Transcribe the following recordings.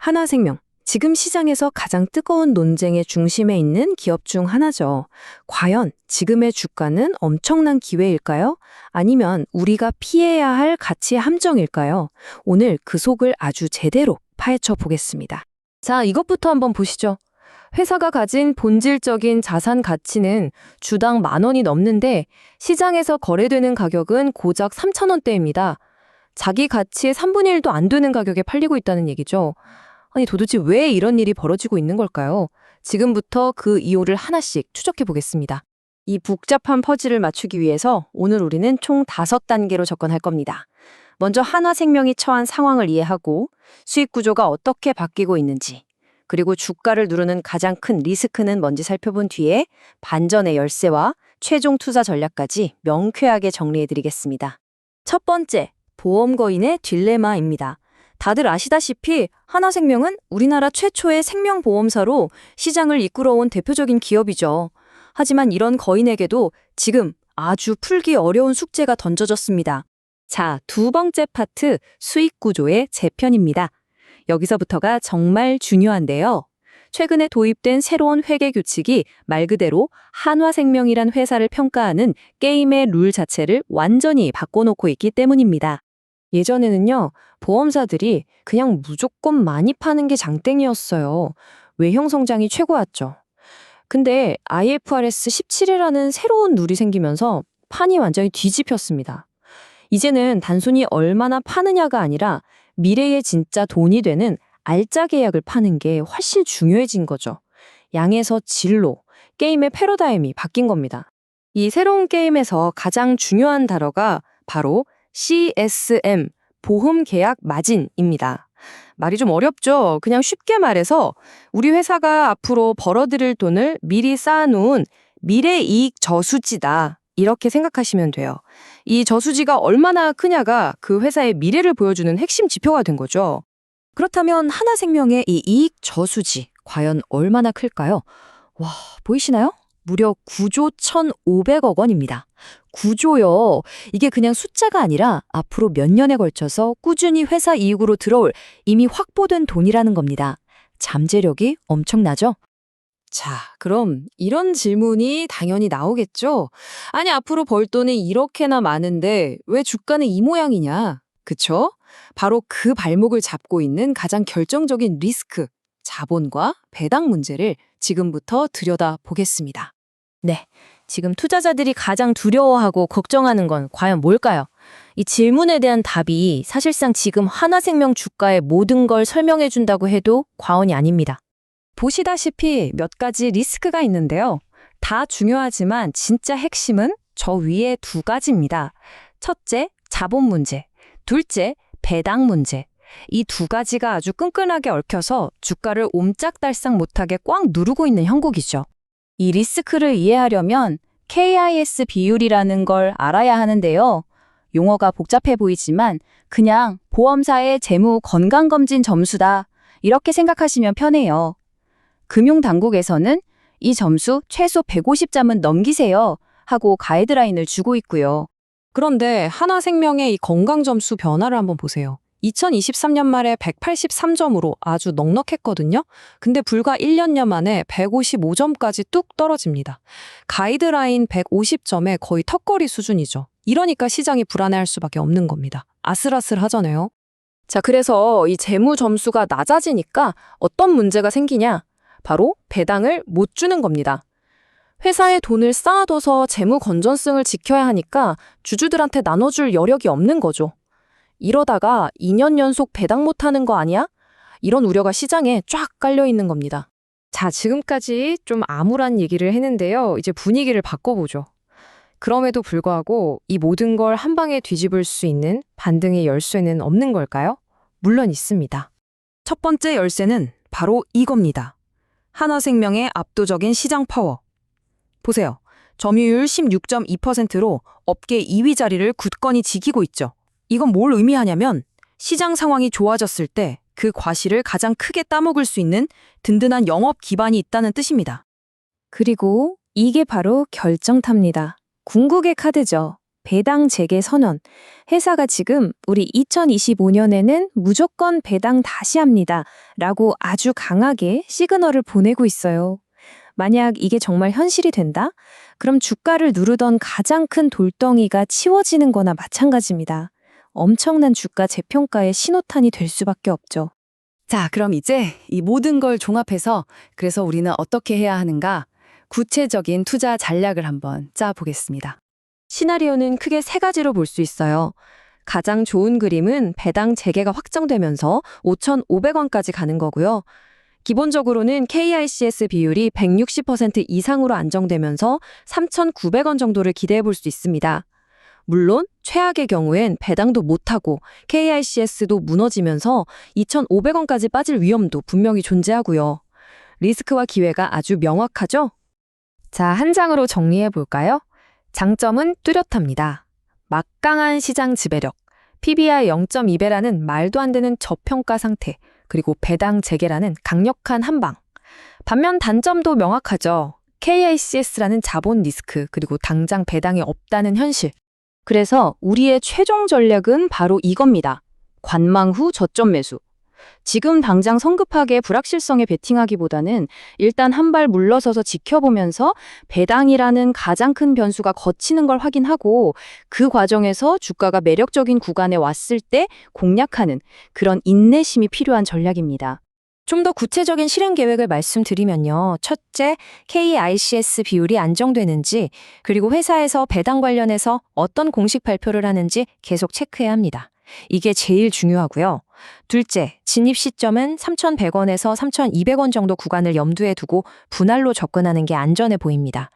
한화생명, 지금 시장에서 가장 뜨거운 논쟁의 중심에 있는 기업 중 하나죠. 과연 지금의 주가는 엄청난 기회일까요? 아니면 우리가 피해야 할 가치의 함정일까요? 오늘 그 속을 아주 제대로 파헤쳐 보겠습니다. 자, 이것부터 한번 보시죠. 회사가 가진 본질적인 자산 가치는 주당 10,000원이 넘는데 시장에서 거래되는 가격은 고작 3,000원대입니다. 자기 가치의 3분의 1도 안 되는 가격에 팔리고 있다는 얘기죠. 아니 도대체 왜 이런 일이 벌어지고 있는 걸까요? 지금부터 그 이유를 하나씩 추적해 보겠습니다. 이 복잡한 퍼즐을 맞추기 위해서 오늘 우리는 총 5단계로 접근할 겁니다. 먼저 한화생명이 처한 상황을 이해하고 수익 구조가 어떻게 바뀌고 있는지, 그리고 주가를 누르는 가장 큰 리스크는 뭔지 살펴본 뒤에 반전의 열쇠와 최종 투자 전략까지 명쾌하게 정리해드리겠습니다. 첫 번째, 보험거인의 딜레마입니다. 다들 아시다시피 한화생명은 우리나라 최초의 생명보험사로 시장을 이끌어온 대표적인 기업이죠. 하지만 이런 거인에게도 지금 아주 풀기 어려운 숙제가 던져졌습니다. 자, 두 번째 파트, 수익 구조의 재편입니다. 여기서부터가 정말 중요한데요. 최근에 도입된 새로운 회계 규칙이 말 그대로 한화생명이란 회사를 평가하는 게임의 룰 자체를 완전히 바꿔놓고 있기 때문입니다. 예전에는요, 보험사들이 그냥 무조건 많이 파는 게 장땡이었어요. 외형 성장이 최고였죠. 근데 IFRS 17이라는 새로운 룰이 생기면서 판이 완전히 뒤집혔습니다. 이제는 단순히 얼마나 파느냐가 아니라 미래에 진짜 돈이 되는 알짜 계약을 파는 게 훨씬 중요해진 거죠. 양에서 질로, 게임의 패러다임이 바뀐 겁니다. 이 새로운 게임에서 가장 중요한 단어가 바로 CSM, 보험계약 마진입니다. 말이 좀 어렵죠? 그냥 쉽게 말해서 우리 회사가 앞으로 벌어들일 돈을 미리 쌓아놓은 미래이익 저수지다. 이렇게 생각하시면 돼요. 이 저수지가 얼마나 크냐가 그 회사의 미래를 보여주는 핵심 지표가 된 거죠. 그렇다면 한화생명의 이 이익 저수지, 과연 얼마나 클까요? 와, 보이시나요? 무려 9조 1,500억 원입니다. 9조요. 이게 그냥 숫자가 아니라 앞으로 몇 년에 걸쳐서 꾸준히 회사 이익으로 들어올 이미 확보된 돈이라는 겁니다. 잠재력이 엄청나죠? 자, 그럼 이런 질문이 당연히 나오겠죠? 아니, 앞으로 벌 돈이 이렇게나 많은데 왜 주가는 이 모양이냐? 그쵸? 바로 그 발목을 잡고 있는 가장 결정적인 리스크, 자본과 배당 문제를 지금부터 들여다보겠습니다. 네, 지금 투자자들이 가장 두려워하고 걱정하는 건 과연 뭘까요? 이 질문에 대한 답이 사실상 지금 한화생명 주가의 모든 걸 설명해 준다고 해도 과언이 아닙니다. 보시다시피 몇 가지 리스크가 있는데요. 다 중요하지만 진짜 핵심은 저 위에 두 가지입니다. 첫째, 자본 문제. 둘째, 배당 문제. 이 두 가지가 아주 끈끈하게 얽혀서 주가를 옴짝달싹 못하게 꽉 누르고 있는 형국이죠. 이 리스크를 이해하려면 KIS 비율이라는 걸 알아야 하는데요. 용어가 복잡해 보이지만 그냥 보험사의 재무 건강검진 점수다. 이렇게 생각하시면 편해요. 금융당국에서는 이 점수 최소 150점은 넘기세요 하고 가이드라인을 주고 있고요. 그런데 한화생명의 이 건강점수 변화를 한번 보세요. 2023년 말에 183점으로 아주 넉넉했거든요. 근데 불과 1년여 만에 155점까지 뚝 떨어집니다. 가이드라인 150점에 거의 턱걸이 수준이죠. 이러니까 시장이 불안해할 수밖에 없는 겁니다. 아슬아슬하잖아요. 자, 그래서 이 재무 점수가 낮아지니까 어떤 문제가 생기냐? 바로 배당을 못 주는 겁니다. 회사에 돈을 쌓아둬서 재무 건전성을 지켜야 하니까 주주들한테 나눠줄 여력이 없는 거죠. 이러다가 2년 연속 배당 못하는 거 아니야? 이런 우려가 시장에 쫙 깔려 있는 겁니다. 자, 지금까지 좀 암울한 얘기를 했는데요. 이제 분위기를 바꿔보죠. 그럼에도 불구하고 이 모든 걸 한 방에 뒤집을 수 있는 반등의 열쇠는 없는 걸까요? 물론 있습니다. 첫 번째 열쇠는 바로 이겁니다. 한화생명의 압도적인 시장 파워. 보세요. 점유율 16.2%로 업계 2위 자리를 굳건히 지키고 있죠. 이건 뭘 의미하냐면 시장 상황이 좋아졌을 때 그 과실을 가장 크게 따먹을 수 있는 든든한 영업 기반이 있다는 뜻입니다. 그리고 이게 바로 결정타입니다. 궁극의 카드죠. 배당 재개 선언. 회사가 지금 우리 2025년에는 무조건 배당 다시 합니다. 라고 아주 강하게 시그널을 보내고 있어요. 만약 이게 정말 현실이 된다? 그럼 주가를 누르던 가장 큰 돌덩이가 치워지는 거나 마찬가지입니다. 엄청난 주가 재평가의 신호탄이 될 수밖에 없죠. 자, 그럼 이제 이 모든 걸 종합해서 그래서 우리는 어떻게 해야 하는가? 구체적인 투자 전략을 한번 짜보겠습니다. 시나리오는 크게 세 가지로 볼 수 있어요. 가장 좋은 그림은 배당 재개가 확정되면서 5,500원까지 가는 거고요. 기본적으로는 KICS 비율이 160% 이상으로 안정되면서 3,900원 정도를 기대해 볼 수 있습니다. 물론 최악의 경우엔 배당도 못하고 KICS도 무너지면서 2,500원까지 빠질 위험도 분명히 존재하고요. 리스크와 기회가 아주 명확하죠? 자, 한 장으로 정리해 볼까요? 장점은 뚜렷합니다. 막강한 시장 지배력, PBR 0.2배라는 말도 안 되는 저평가 상태, 그리고 배당 재개라는 강력한 한방. 반면 단점도 명확하죠. KICS라는 자본 리스크, 그리고 당장 배당이 없다는 현실. 그래서 우리의 최종 전략은 바로 이겁니다. 관망 후 저점 매수. 지금 당장 성급하게 불확실성에 베팅하기보다는 일단 한 발 물러서서 지켜보면서 배당이라는 가장 큰 변수가 거치는 걸 확인하고 그 과정에서 주가가 매력적인 구간에 왔을 때 공략하는 그런 인내심이 필요한 전략입니다. 좀 더 구체적인 실행 계획을 말씀드리면요. 첫째, KICS 비율이 안정되는지, 그리고 회사에서 배당 관련해서 어떤 공식 발표를 하는지 계속 체크해야 합니다. 이게 제일 중요하고요. 둘째, 진입 시점은 3,100원에서 3,200원 정도 구간을 염두에 두고 분할로 접근하는 게 안전해 보입니다.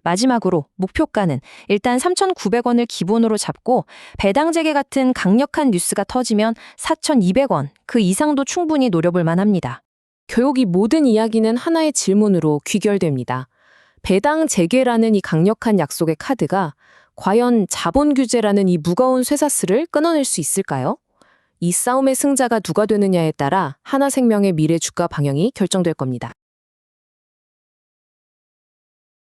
마지막으로 목표가는 일단 3,900원을 기본으로 잡고 배당 재개 같은 강력한 뉴스가 터지면 4,200원, 그 이상도 충분히 노려볼 만합니다. 결국 이 모든 이야기는 하나의 질문으로 귀결됩니다. 배당 재개라는 이 강력한 약속의 카드가 과연 자본 규제라는 이 무거운 쇠사슬을 끊어낼 수 있을까요? 이 싸움의 승자가 누가 되느냐에 따라 하나생명의 미래 주가 방향이 결정될 겁니다.